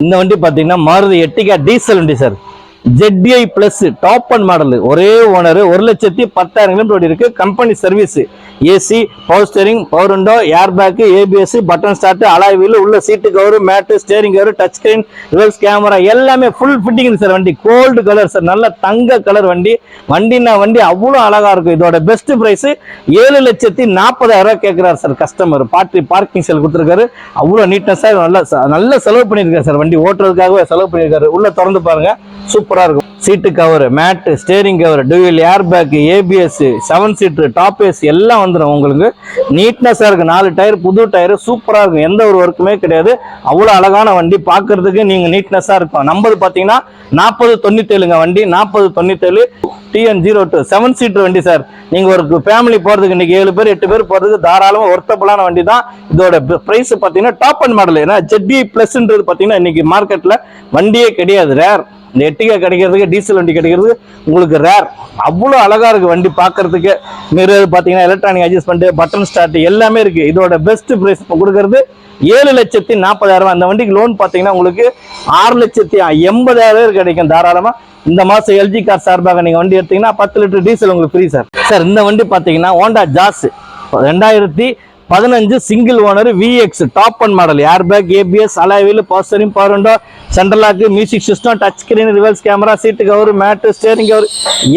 இந்த வண்டி பாத்தீங்கன்னா மாருதி எர்டிகா டீசல் வண்டி sir. ZDI plus top end model, ஒரே ஓனர், 1,10,000 கிலோமீட்டர் இருக்கு. Company service, AC, power steering, power window, air bag, ABS, button start, alloy wheel, உள்ள seat cover, mat, steering cover, touch screen, reverse camera எல்லாமே full fitting sir. வண்டி gold colour sir, நல்ல தங்க colour வண்டி. வண்டினா வண்டி அவ்வளோ அழகா இருக்கும். இதோட பெஸ்ட் பிரைஸ் 7,40,000 கேட்கிறார் சார் கஸ்டமர். பார்க்கிங் செல் கொடுத்துருக்காரு. அவ்வளோ நீட்னஸா நல்ல செலவு பண்ணியிருக்காரு சார். வண்டி ஓட்டுறதுக்காகவே செலவு பண்ணியிருக்காரு. உள்ள திறந்து பாருங்க, சூப்பரா இருக்கும். Seat cover, mat, steering cover, dual air bag, ABS, 7 seater, top AC எல்லாம் வந்துடும். உங்களுக்கு நீட்னஸா இருக்கு. 4 டயர் புது டயர், சூப்பரா இருக்கும். எந்த ஒரு ஒர்க்குமே கிடையாது. அவ்வளவு அழகான வண்டி, பாக்குறதுக்கு நீங்க நீட்னஸா இருக்கும். நம்பர் பாத்தீங்கன்னா 4097ங்க வண்டி, 4097 TN02 7 சீட்டர் வண்டி சார். நீங்க ஒரு ஃபேமிலி போறதுக்கு இன்னைக்கு 7 பேர் 8 பேர் போறதுக்கு தாராளமா ஒர்த்தபிளான வண்டி தான். இதோட பிரைஸ் பாத்தீங்கன்னா டாப் அண்ட் மாடல். ஏன்னா ZDI பிளஸ்ன்றது பாத்தீங்கன்னா இன்னைக்கு மார்க்கெட்ல வண்டியே கிடையாது, ரேர். இந்த எர்டிகா கிடைக்கிறதுக்கு, டீசல் வண்டி கிடைக்கிறது உங்களுக்கு ரேர். அவ்வளோ அழகா இருக்கு வண்டி பார்க்கறதுக்கு. மிரர் பார்த்தீங்கன்னா எலக்ட்ரானிக் அட்ஜஸ்ட்மெண்ட், பட்டன் ஸ்டார்ட் எல்லாமே இருக்கு. இதோட பெஸ்ட் பிரைஸ் கொடுக்கறது 7,40,000. அந்த வண்டிக்கு லோன் பார்த்தீங்கன்னா உங்களுக்கு 6,80,000 கிடைக்கும் தாராளமா. இந்த மாசம் LG கார் சார்பாக நீங்க வண்டி எடுத்தீங்கன்னா 10 லிட்டர் டீசல் உங்களுக்கு ஃப்ரீ சார். சார் இந்த வண்டி பார்த்தீங்கன்னா Honda Jazz 2015 single owner VX top end model, air bag, ABS, alloy wheel, power steering, power window, central lock, music system, touch screen, reverse camera, seat cover, mat, steering cover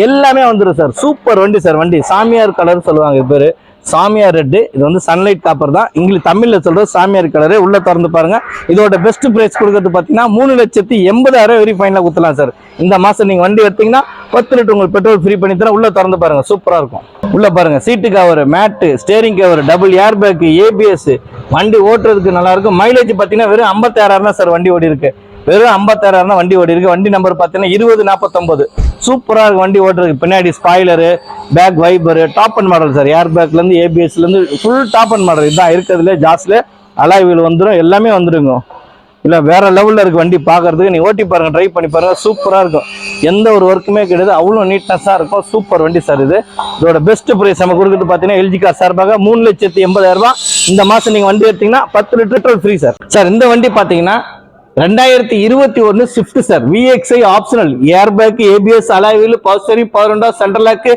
எல்லாமே வந்துடும் sir. Super வண்டி sir. வண்டி சாமியார் colour சொல்லுவாங்க பேரு, சாமியார் red. இது வந்து சன்லைட் காப்பர் தான், இங்கிலீஷ் தமிழ்ல சொல்றது சாமியார் கலரு. உள்ள திறந்து பாருங்க. இதோட பெஸ்ட் பிரைஸ் கொடுக்கறது பாத்தீங்கன்னா 3,80,000 வெரி ஃபைனலா குத்தலாம் சார். இந்த மாசம் நீங்க வண்டி எடுத்தீங்கன்னா 10 லிட்டர் உங்களுக்கு பெட்ரோல் ஃப்ரீ பண்ணி தரேன். உள்ள திறந்து பாருங்க, சூப்பரா இருக்கும். உள்ள பாருங்க, seat cover, mat, steering cover, double air bag, ABS, வண்டி ஓட்டுறதுக்கு நல்லா இருக்கும். மைலேஜ் பாத்தீங்கன்னா வெறும் 56,000 தான் சார் வண்டி ஓடி இருக்கு. வெறும் 56,000 தான் வண்டி ஓடி இருக்கு. வண்டி நம்பர் பாத்தீங்கன்னா 2049. சூப்பரா இருக்கு வண்டி ஓட்டுறதுக்கு. பின்னாடி spoiler, back wiper, top end model sir. Air பேக்ல இருந்து ABSல இருந்து ஃபுல் டாப் அண்ட் மாடல். இதுதான் இருக்கிறதுல ஜாஸ்ல. அலாய் வீல் வந்துடும், எல்லாமே வந்துருங்க. இல்ல வேற லெவல்ல இருக்கு வண்டி பார்க்கறதுக்கு. நீ ஓட்டி பாருங்க, ட்ரை பண்ணி பாருங்க, சூப்பரா இருக்கும். எந்த ஒரு ஒர்க்குமே கிடையாது, அவ்வளோ நீட்னஸா இருக்கும். சூப்பர் வண்டி சார் இது. இதோட பெஸ்ட் பிரைஸ் நம்ம கொடுக்குறது பாத்தீங்கன்னா LG கார் சார்பாக 3,80,000. இந்த மாசம் நீங்க வண்டி எடுத்தீங்கன்னா 10 litre petrol free sir. Sir இந்த வண்டி பாத்தீங்கன்னா 2021 Swift sir. VXI optional, air bag, ABS, alloy wheel, power steering, power window, central lock,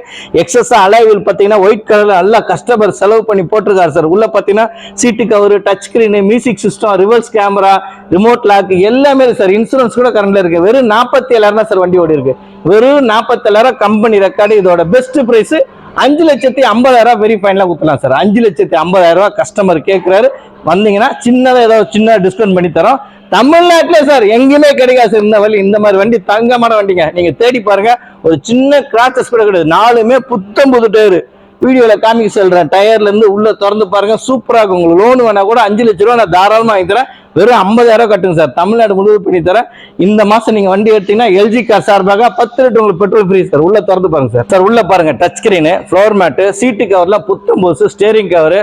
excess alloy wheel பாத்தீங்கன்னா ஒயிட் கலர்ல நல்லா கஸ்டமர் செலவு பண்ணி போட்டிருக்காரு சார். உள்ள பாத்தீங்கன்னா seat cover, touch screen, music system, reverse camera, remote lock எல்லாமே sir. Insurance கூட கரண்ட்ல இருக்கு. வெறும் 47,000 சார் வண்டி ஓடி இருக்கு. வெறும் 47,000 கம்பெனி ரெக்கார்டு. இதோட பெஸ்ட் பிரைஸ் 5,50,000 வெரி ஃபைனலா குத்தலாம் சார். 5,50,000 கஸ்டமர் கேட்கிறாரு. வந்தீங்கன்னா சின்னதா ஏதாவது சின்ன டிஸ்கவுண்ட் பண்ணி தரோம். தமிழ்நாட்டிலே சார் எங்கேயுமே கிடைக்காது சார் இந்த வழி. இந்த மாதிரி வண்டி தங்கமான வண்டிங்க. நீங்க தேடி பாருங்க, ஒரு சின்ன கிராச்சஸ் கூட கிடையாது. 4மே புத்தம் புது டயர். வீடியோல காமிக்க சொல்றேன். டயர்ல இருந்து உள்ள திறந்து பாருங்க, சூப்பரா இருக்கும். உங்களுக்கு லோன் வேணா கூட 5 லட்ச ரூபா நான் தாராளமா வாங்கி தரேன். வெறும் 50,000 கட்டுங்க சார். தமிழ்நாடு முழுவதும் பண்ணி தரேன். இந்த மாசம் நீங்க வண்டி எடுத்தீங்கன்னா LG கார் சார்பாக 10 லிட்டர் உங்களுக்கு பெட்ரோல் ஃப்ரீ சார். உள்ள திறந்து பாருங்க சார். சார் உள்ள பாருங்க, டச் ஸ்கிரீன், ஃப்ளோர் மேட், சீட்டு கவர்ல புத்தம் போஸ், ஸ்டேரிங் கவர்,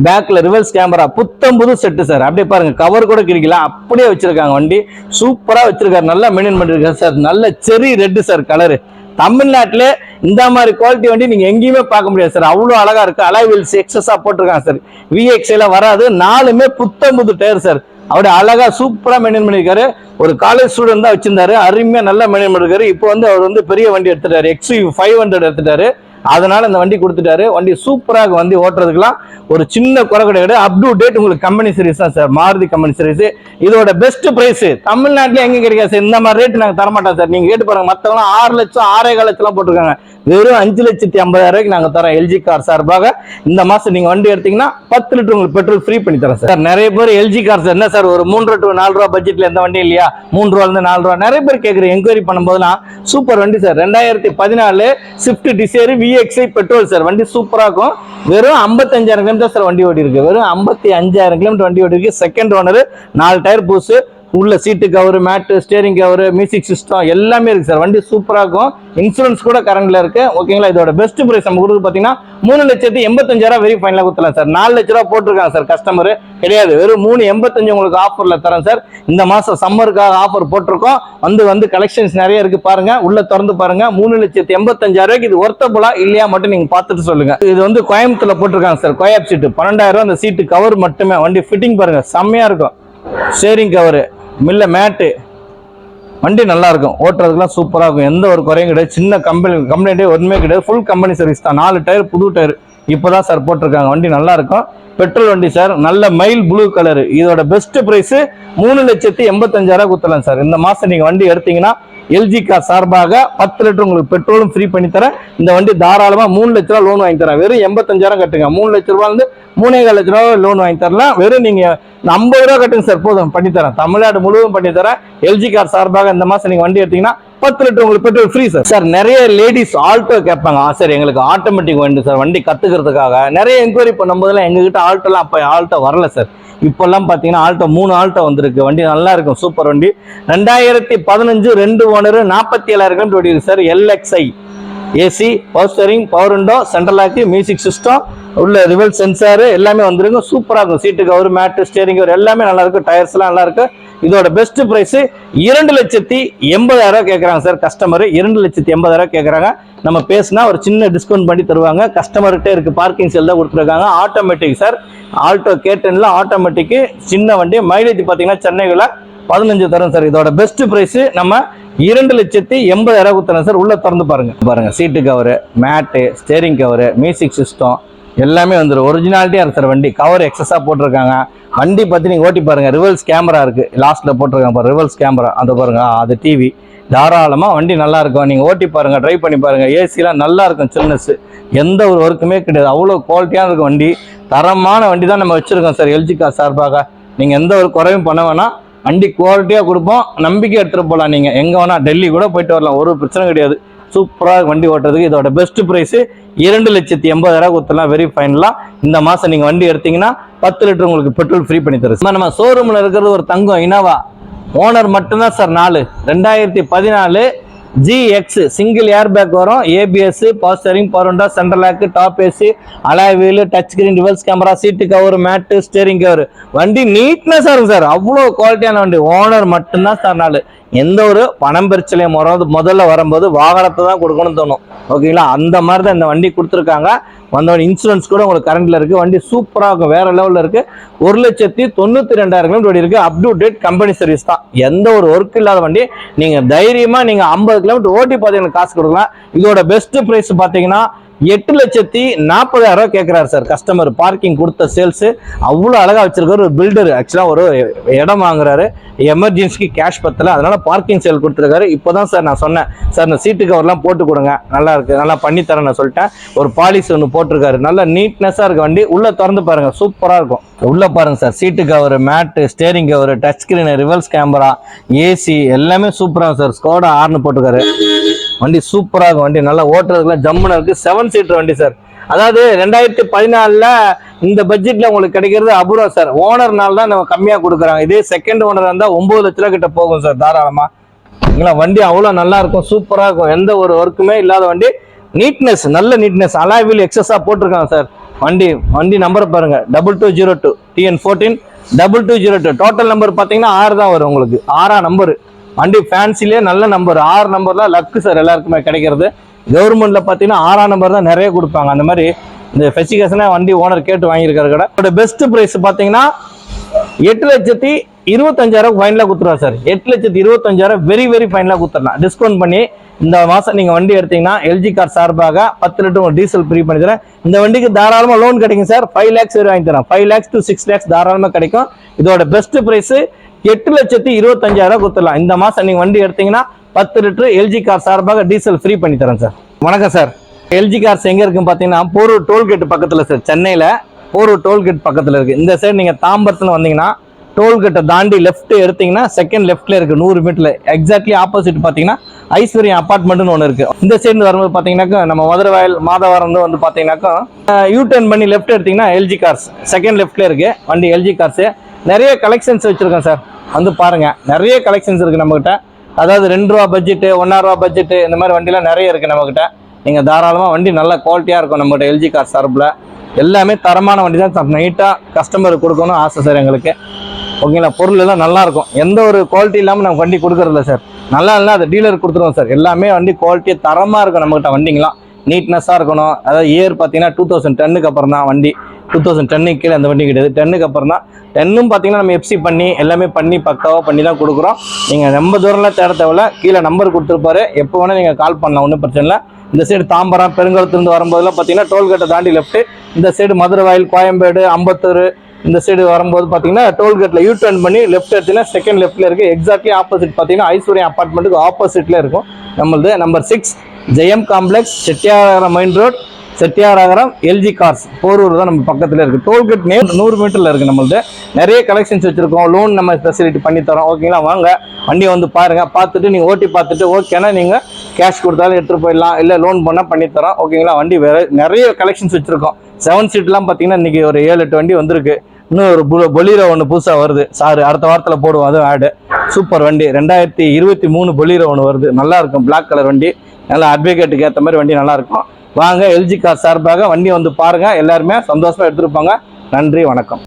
பேக்ல ரிவர்ஸ் கேமரா, புத்தம் புது செட்டு சார். அப்படியே பாருங்க, கவர் கூட கிரிக்கல, அப்படியே வச்சிருக்காங்க. வண்டி சூப்பரா வச்சிருக்காரு, நல்லா மெயின்டைன் பண்ணிருக்காரு சார். நல்ல செரி ரெட் சார் கலரு. தமிழ்நாட்டுல இந்த மாதிரி குவாலிட்டி வண்டி நீங்க எங்கேயுமே பார்க்க முடியாது சார். அவ்வளவு அழகா இருக்கு. அலாய் வீல்ஸ் எக்ஸஸா போட்டிருக்காங்க சார். VXல வராது. 4மே புத்தம் புது டயர் சார். அவருடைய அழகா சூப்பரா மெயின்டைன் பண்ணிருக்காரு. ஒரு காலேஜ் ஸ்டூடெண்ட் தான் வச்சிருந்தாரு, அருமையா நல்லா மெயின்டைன் பண்ணிருக்காரு. இப்போ வந்து அவர் வந்து பெரிய வண்டி எடுத்துட்டாரு, XUV 500 எடுத்துட்டாரு. அதனால இந்த வண்டி கொடுத்துட்டாரு. வண்டி சூப்பராக வண்டி ஓட்டுறதுக்குலாம் ஒரு சின்ன குறை கிடையாது. அப் டு டேட் உங்களுக்கு கம்பெனி சர்வீஸ் தான் சார். Maruti company service. இதோட பெஸ்ட் பிரைஸ் தமிழ்நாட்டிலே எங்க கிடைக்காது சார். இந்த மாதிரி ரேட் நாங்க தரமாட்டோம் சார். நீங்க கேட்டு பாருங்க, மத்தவங்க 6 லட்சம் 6,15 லட்சம் போட்டிருக்காங்க. வெறும் 5,50,000 நாங்க தரோம் LG கார் சார்பாக. இந்த மாசம் நீங்க வண்டி எடுத்தீங்கன்னா 10 லிட்டர் உங்களுக்கு பெட்ரோல் ஃப்ரீ பண்ணி தரேன் சார். நிறைய பேர் LG கார் என்ன சார் ஒரு 3 to 4 ரூபா பட்ஜெட்ல எந்த வண்டி இல்லையா, 3 ரூபால இருந்து 4 ரூபா நிறைய பேர் கேட்குறேன். என்கொயரி பண்ணும்போதுலாம் சூப்பர் வண்டி sir. 2014 Swift desire VXI petrol sir. வண்டி சூப்பரா இருக்கும். வெறும் 55,000 கிலோமீட்டர் சார் வண்டி ஓடி இருக்கு. வெறும் 55,000 கிலோமீட்டர் வண்டி ஓடி இருக்கு. செகண்ட் ஓனர், 4 டயர் பூசு, உள்ள seat cover, mat, steering cover, music system எல்லாமே இருக்கு சார். வண்டி சூப்பரா இருக்கும். இன்சூரன்ஸ் கூட கரண்ட்ல இருக்கு. ஓகேங்களா. இதோட பெஸ்ட் பிரைஸ் நம்ம கொடுத்து பாத்தீங்கன்னா 3,85,000 வெரி ஃபைனலா கொடுத்தலாம் சார். 4 லட்ச ரூபா போட்டிருக்காங்க சார் கஸ்டமர் கிடையாது. வெறும் 3,85,000 உங்களுக்கு ஆஃபர்ல தரேன் சார். இந்த மாசம் சம்மருக்காக ஆஃபர் போட்டிருக்கோம். வந்து கலெக்ஷன்ஸ் நிறைய இருக்கு பாருங்க. உள்ள திறந்து பாருங்க. 3,85,000 இது ஒர்த்தபுளா இல்லையா மட்டும் நீங்க பார்த்துட்டு சொல்லுங்க. இது வந்து கோயம்புத்தூர்ல போட்டிருக்காங்க சார். கோயாப் சீட்டு 12,000 அந்த சீட்டு கவர் மட்டுமே. வண்டி ஃபிட்டிங் பாருங்க, செம்மையா இருக்கும். ஸ்டேரிங் கவர், மில்ல மேட்டு வண்டி நல்லா இருக்கும், ஓட்டுறதுக்குலாம் சூப்பராக இருக்கும், எந்த ஒரு குறையும் கிடையாது. சின்ன கம்ப்ளைண்ட்டே ஒன்றுமே கிடையாது. ஃபுல் கம்பெனி சர்வீஸ் தான். 4 டயர் புது டயர் இப்போதான் சார் போட்டிருக்காங்க. வண்டி நல்லா இருக்கும், பெட்ரோல் வண்டி சார். நல்ல மைல் ப்ளூ கலரு. இதோட பெஸ்ட் பிரைஸ் 3,85,000 கொடுத்துடலாம் சார். இந்த மாசம் நீங்க வண்டி எடுத்தீங்கன்னா எல்ஜி கார் சார்பாக 10 லிட்டர் உங்களுக்கு பெட்ரோலும் ஃப்ரீ பண்ணி தரேன். இந்த வண்டி தாராளமா 3 லட்ச ரூபா லோன் வாங்கி தரேன். வெறும் 85,000 கட்டுங்க. 3 லட்ச ரூபா வந்து 3,4 லட்ச ரூபா லோன் வாங்கி தரலாம். வெறும் நீங்க 50 ரூபா கட்டுங்க சார், போதும் பண்ணி தரேன். தமிழ்நாடு முழுவதும் பண்ணி தரேன். எல்ஜி கார் சார்பாக இந்த மாசம் நீங்க வண்டி எடுத்தீங்கன்னா 10 லிட்டர் உங்களுக்கு பெட்ரோல் ஃப்ரீ சார். சார் நிறைய லேடிஸ் ஆல்டோ கேட்பாங்க. சார் எங்களுக்கு ஆட்டோமேட்டிக் வண்டி சார், வண்டி கத்துக்கிறதுக்காக நிறைய என்கொயரி பண்ணும்போதெல்லாம் எங்ககிட்ட ஆல்டோலாம் அப்போ ஆல்டோ வரல சார். இப்பெல்லாம் பார்த்தீங்கன்னா ஆல்டோ 3 ஆல்டோ வந்திருக்கு. வண்டி நல்லா இருக்கும், சூப்பர் வண்டி. 2015 2 ஓனர் 47,000 கிலோமீட்டர் ஓடி இருக்கு sir. LXI AC, power steering, power window, central lock, music system, உள்ள ரிவல் சென்சார் எல்லாமே வந்துருங்க. சூப்பராக இருக்கும். Seat cover, mat, steering cover எல்லாமே நல்லா இருக்கும். டயர்ஸ் எல்லாம் நல்லா இருக்கு. இதோட பெஸ்ட் பிரைஸ் 2,80,000 கேட்கறாங்க சார் கஸ்டமர். 2,80,000 கேட்கறாங்க. நம்ம பேசினா ஒரு சின்ன டிஸ்கவுண்ட் பண்ணி தருவாங்க. கஸ்டமர்கிட்ட இருக்கு, பார்க்கிங் செல் தான் கொடுத்துருக்காங்க. ஆட்டோமேட்டிக் சார், ஆல்டோ கேட்டன்ல ஆட்டோமேட்டிக் சின்ன வண்டி. மைலேஜ் பார்த்தீங்கன்னா சென்னையில் 15 தரும் சார். இதோட பெஸ்ட் பிரைஸ் நம்ம 2,80,000 கொடுத்துறோம் சார். உள்ள திறந்து பாருங்க சீட்டு கவரு, மேட்டு, ஸ்டேரிங் கவரு, மியூசிக் சிஸ்டம் எல்லாமே வந்துடும். ஒரிஜினாலிட்டியா இருக்கு சார். வண்டி கவர் எக்ஸஸா போட்டிருக்காங்க. வண்டி பத்தி நீங்க ஓட்டி பாருங்க. ரிவர்ஸ் கேமரா இருக்கு, லாஸ்ட்ல போட்டிருக்காங்க பாருங்க ரிவர்ஸ் கேமரா, அந்த பாருங்க அது டிவி. தாராளமா வண்டி நல்லா இருக்கும். நீங்க ஓட்டி பாருங்க, ட்ரைவ் பண்ணி பாருங்க. ஏசிலாம் நல்லா இருக்கும், சில்னஸ், எந்த ஒரு ஒர்க்குமே கிடையாது. அவ்வளோ குவாலிட்டியான இருக்கும் வண்டி. தரமான வண்டி தான் நம்ம வச்சிருக்கோம் சார் எல்ஜி கார் சார்பாக. நீங்க எந்த ஒரு குறையும் பண்ண வேணாம். வண்டி குவாலிட்டியா கொடுப்போம், நம்பிக்கை எடுத்துட்டு போகலாம். நீங்க எங்க வேணா டெல்லி கூட போயிட்டு வரலாம், ஒரு பிரச்சனை கிடையாது. சூப்பராக வண்டி ஓட்டுறதுக்கு. இதோட பெஸ்ட் பிரைஸ் 2,80,000 கொடுத்துலாம். வெரி ஃபைனலா இந்த மாசம் நீங்க வண்டி எடுத்தீங்கன்னா 10 லிட்டர் உங்களுக்கு பெட்ரோல் ஃப்ரீ பண்ணி தரும். நம்ம ஷோரூம்ல இருக்கிறது ஒரு தங்கம் இனோவா, ஓனர் மட்டும்தான் sir 4. 2014 GX single air bag வரும். ABS, power steering, power window, central lock, top AC, alloy wheel, touch screen, reverse camera, seat cover, mat, steering cover. வண்டி நீட்னஸா இருக்கும் சார். அவ்வளோ குவாலிட்டியான வண்டி. ஓனர் மட்டும்தான் சார் 4. எந்த ஒரு பணம் பிரச்சனையும் முதல்ல வரும்போது வாகனத்தை தான் கொடுக்கணும்னு தோணும். ஓகேங்களா, அந்த மாதிரி தான் இந்த வண்டி கொடுத்துருக்காங்க. வந்தவன் இன்சூரன்ஸ் கூட உங்களுக்கு கரண்ட்ல இருக்கு. வண்டி சூப்பராக இருக்கும், வேற லெவலில் இருக்கு. 1,92,000 கிலோமீட்டர் இருக்கு. Up to date company service தான். எந்த ஒரு ஒர்க் இல்லாத வண்டி. நீங்க தைரியமா நீங்க 50 கிலோமீட்டர் ஓட்டி பார்த்தீங்கன்னா காசு கொடுக்கலாம். இதோட பெஸ்ட் பிரைஸ் பார்த்தீங்கன்னா 8,40,000 கேட்கிறாரு சார் கஸ்டமர். பார்க்கிங் கொடுத்த சேல்ஸ் அவ்வளோ அழகா வச்சிருக்காரு. ஒரு பில்டர் ஆக்சுவலா ஒரு இடம் வாங்குறாரு, எமர்ஜென்சிக்கு கேஷ் பத்தல, அதனால பார்க்கிங் சேல் கொடுத்துருக்காரு. இப்போதான் சார் நான் சொன்னேன் சார் இந்த சீட்டு கவர்லாம் போட்டு கொடுங்க, நல்லா இருக்கு, நல்லா பண்ணி தரேன் நான் சொல்லிட்டேன். ஒரு பாலிசி ஒன்று போட்டிருக்காரு. நல்லா நீட்னஸா இருக்கு வண்டி. உள்ள திறந்து பாருங்க, சூப்பரா இருக்கும். உள்ள பாருங்க sir, seat cover, mat, steering cover, touch screen, reverse camera, AC எல்லாமே சூப்பரா சார். ஸ்கோடா ஆர்னு போட்டிருக்காரு. வண்டி சூப்பரா இருக்கும். வண்டி நல்லா ஓட்டுறதுக்குலாம் ஜம்முன்னு இருக்கு. 7 சீட்டர் வண்டி சார். அதாவது 2014 இந்த பட்ஜெட்ல உங்களுக்கு கிடைக்கிறது அபூர்வம் சார். ஓனர்னால தான் நம்ம கம்மியா கொடுக்குறாங்க. இதே செகண்ட் ஓனர் இருந்தா 9 லட்ச ரூபா கிட்ட போகும் சார் தாராளமா. வண்டி அவ்வளோ நல்லா இருக்கும், சூப்பரா இருக்கும். எந்த ஒரு ஒர்க்குமே இல்லாத வண்டி. நீட்னஸ், நல்ல நீட்னஸ். அலாய் வீல் எக்ஸஸா போட்டிருக்காங்க சார். வண்டி நம்பர் பாருங்க, 2202 TN14 2202. டோட்டல் நம்பர் பாத்தீங்கன்னா 6 தான் வரும் உங்களுக்கு. 6ஆம் நம்பர். வண்டி ஃபேன்சிலே நல்ல நம்பர். 6 நம்பர்லாம் லக்கு சார் எல்லாருக்குமே கிடைக்கிறது. கவர்மெண்ட்ல பாத்தீங்கன்னா 6ஆம் நம்பர் தான் நிறைய கொடுப்பாங்க. அந்த மாதிரி இந்த ஸ்பெசிஃபிகேஷனை வண்டி ஓனர் கேட்டு வாங்கியிருக்காரு கடை. இதோட பெஸ்ட் பிரைஸ் பாத்தீங்கன்னா 8,25,000 ஃபைனலா கொடுத்துருவா சார். 8,25,000 வெரி வெரி ஃபைனலா கொடுத்துடலாம். டிஸ்கவுண்ட் பண்ணி இந்த மாசம் நீங்க வண்டி எடுத்தீங்கன்னா எல்ஜி கார் சார்பாக 10 லிட்டர் டீசல் ஃப்ரீ பண்ணி தரேன். இந்த வண்டிக்கு தாராளமா லோன் கிடைக்கும் சார். 5 lakhs வரை வாங்கி தரேன். 5 lakhs to 6 lakhs தாராளமா கிடைக்கும். இதோட பெஸ்ட் பிரைஸ் 8,25,000 கொடுத்துடலாம். இந்த மாசம் நீங்க வண்டி எடுத்தீங்கன்னா 10 லிட்டர் எல்ஜி கார் சார்பாக டீசல் ஃப்ரீ பண்ணி தரேன் சார். வணக்கம் சார். எல்ஜி கார்ஸ் எங்க இருக்குன்னு பாத்தீங்கன்னா போரூர் டோல்கேட் பக்கத்துல சார். சென்னையில போரூர் டோல்கேட் பக்கத்துல இருக்கு. இந்த சைடு நீங்க தாம்பரத்துல வந்தீங்கன்னா டோல்கேட்டை தாண்டி லெஃப்ட் எடுத்தீங்கன்னா செகண்ட் லெஃப்ட்ல இருக்கு 100 மீட்டர்ல. எக்ஸாக்ட்லி ஆப்போசிட் பாத்தீங்கன்னா ஐஸ்வர்யம் அபார்ட்மெண்ட்னு ஒன்று இருக்கு. இந்த சைடு வரும்போது பாத்தீங்கன்னாக்கா நம்ம மதுரவாயல் மாதவரம் வந்து பாத்தீங்கன்னாக்கா யூ டர்ன் பண்ணி லெஃப்ட் எடுத்தீங்கன்னா எல்ஜி கார்ஸ் செகண்ட் லெஃப்ட்ல இருக்கு வண்டி. எல்ஜி கார்ஸ் நிறைய கலெக்ஷன்ஸ் வச்சிருக்கோம் சார். வந்து பாருங்க, நிறைய கலெக்ஷன்ஸ் இருக்கு நம்ம கிட்ட. அதாவது 2 ரூபா பட்ஜெட், 1.5 ரூபா பட்ஜெட், இந்த மாதிரி வண்டிலாம் நிறைய இருக்கு நம்ம கிட்ட. நீங்க தாராளமா வண்டி நல்ல குவாலிட்டியா இருக்கும் நம்ம கிட்ட. எல்ஜி கார் சார்பில் எல்லாமே தரமான வண்டி தான். நைட்டா கஸ்டமருக்கு கொடுக்கணும் ஆசை சார் எங்களுக்கு. ஓகேங்களா, பொருள் எல்லாம் நல்லா இருக்கும். எந்த ஒரு குவாலிட்டி இல்லாமல் நம்ம வண்டி கொடுக்கறதில்ல சார். நல்லா இல்லை அதை டீலருக்கு கொடுத்துருவோம் சார். எல்லாமே வண்டி குவாலிட்டியாக தரமாக இருக்கும் நம்மகிட்ட. வண்டிங்களாம் நீட்னஸாக இருக்கணும். அதாவது இயர் பார்த்தீங்கன்னா 2010க்கு அப்புறம் தான் வண்டி. 2010 கீழே அந்த வண்டி கிடையாது. 10க்கு அப்புறம் தான். 10ம் பார்த்தீங்கன்னா நம்ம எஃப்சி பண்ணி எல்லாமே பண்ணி பக்காவாக பண்ணி தான் கொடுக்குறோம். நீங்கள் ரொம்ப தூரம்லாம் தேட தேவையில்ல, கீழே நம்பர் கொடுத்துருப்பாரு, எப்போ வேணால் நீங்கள் கால் பண்ணலாம், ஒன்றும் பிரச்சனை இல்லை. இந்த சைடு தாம்பரம் பெருங்குளத்துலேருந்து வரும்போதெல்லாம் பார்த்தீங்கன்னா டோல்கேட்டை தாண்டி லெஃப்ட்டு, இந்த சைடு மதுரை வாயில், கோயம்பேடு, அம்பத்தூர் இந்த சைடு வரும்போது பார்த்தீங்கன்னா டோல்கேட்டில் யூ டர்ன் பண்ணி லெஃப்ட் எடுத்தீங்கன்னா செகண்ட் லெஃப்ட்டில் இருக்குது. எக்ஸாக்ட்லி ஆப்போசிட் பார்த்தீங்கன்னா ஐஸ்வர்யா அப்பார்ட்மெண்ட்டுக்கு ஆப்போசிட்டில் இருக்கும் நம்மளது. Number 6 Jayam complex, Chettiyaragaram main road, Chettiyaragaram, LG cars, Porur தான் நம்ம பக்கத்தில் இருக்குது. டோல்கேட் 100 மீட்டரில் இருக்குது நம்மளது. நிறைய கலெக்ஷன்ஸ் வச்சுருக்கோம், லோன் நம்ம ஃபெசிலிட்டி பண்ணி தரோம். ஓகேங்களா, வாங்க வண்டியை வந்து பாருங்கள், பார்த்துட்டு நீங்கள் ஓட்டி பார்த்துட்டு ஓகேனா நீங்கள் கேஷ் கொடுத்தாலும் எடுத்துகிட்டு போயிடலாம், இல்லை லோன் பண்ணால் பண்ணித்தரோம். ஓகேங்களா, வண்டி வேறு நிறைய கலெக்ஷன்ஸ் வச்சுருக்கோம். 7 சீட்லாம் பார்த்தீங்கன்னா இன்றைக்கி ஒரு 7-8 வண்டி வந்திருக்கு. இன்னும் ஒரு பொலீரோ ஒன்று புதுசாக வருது சார், அடுத்த வாரத்தில் போடுவோம், அதுவும் ஆடு. சூப்பர் வண்டி 2023 பொலீரோ ஒன்று வருது, நல்லா இருக்கும், பிளாக் கலர் வண்டி, நல்லா அட்வொகேட்டுக்கு ஏற்ற மாதிரி வண்டி நல்லாயிருக்கும். வாங்க எல்ஜி கார் சார்பாக வண்டி வந்து பாருங்கள், எல்லாருமே சந்தோஷமாக எடுத்துருப்பாங்க. நன்றி, வணக்கம்.